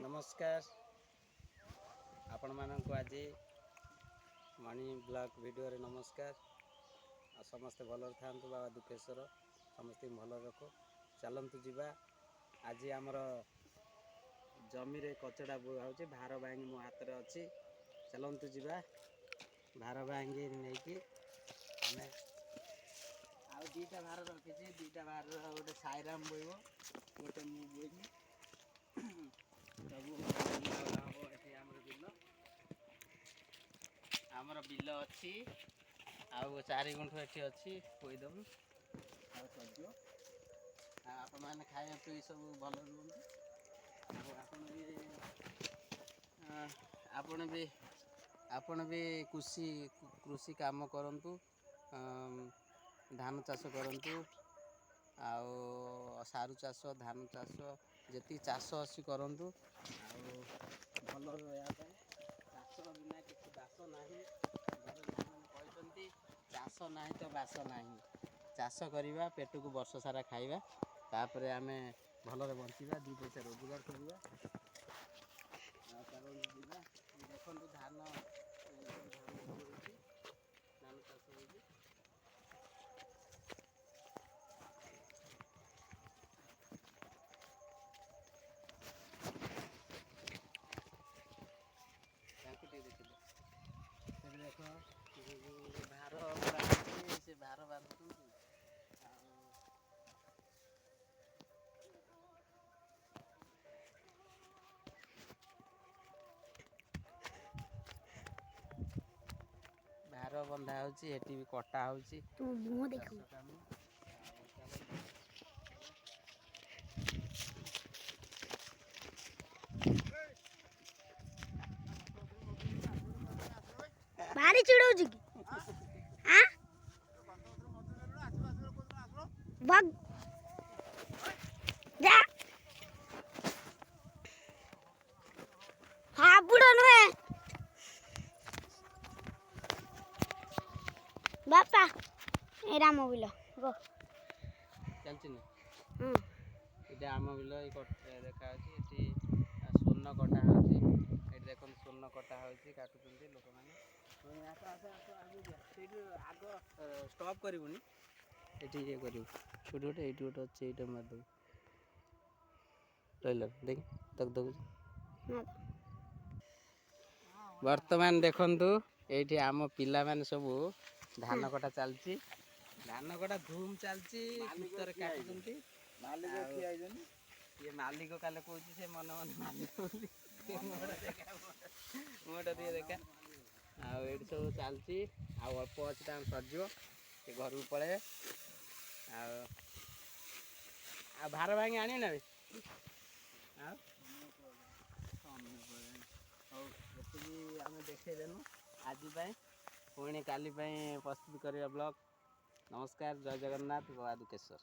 नमस्कार आपण मानक आज मणि ब्लॉग वीडियो रे नमस्कार समस्ते भल था बाबा दुखेश्वर समस्त भल रखो चलतु जीवा आज आमर जमी रे कचड़ा बुआ भार बांगी मो हाथ में अच्छी चलतु जीवा भार बांगी नहीं आम आउ दीटा भार रखी दीटा भार गोटे साईराम बोईब गोटे मु बोईबी आमर बिल अच्छी आउ 4 गुंठ एठी अच्छी कोईदम आ सज्जो आपण माने खाया पी सब भल रुहंतु आपण भी कृषि काम करंतु धान चाष करंतु आउ सारू चाष धान चाष जी चाष अच्छी करंतु भल रहा चाष बिना किसी बास नहीं कहते चाष ना तो बास नहीं चाष करवा पेट को वर्ष सारा खाइबा तापर आम भल बंचा 2 पैसा रोजगार करवा देखु धान धान चाष होगी देख भार से भार बांधु भार बंधा होची भी कटा होची तू मुंह देखो भारी चिड़ौजी की हां बग जा हां बुढ़ो नुए बापा ए राम बिलो गो चलछि न इटा आम बिलो ई कट देखा अछि एठी सोन कटा होछि एठी देखन सोन कटा होछि काटुछन्ती लोक माने आग स्टॉप करूनी ये कर गोटे ये अच्छे ये मारद रहा देख तक दे बर्तमान देखु ये आम पिला मान सब धान कटा चलती धान कटा धूम चलती काटुंट ये मालिक काले कौन से मन मन मालिक मोटा दिए देखा आठ सब चलती अल्प अच्छे सजो घर को पड़े भार भांगी आनी ना आम देखदेनु आज पुणी काली प्रस्तुत करवा ब्लॉग नमस्कार जय जगन्नाथ बाबा दुखेश्वर।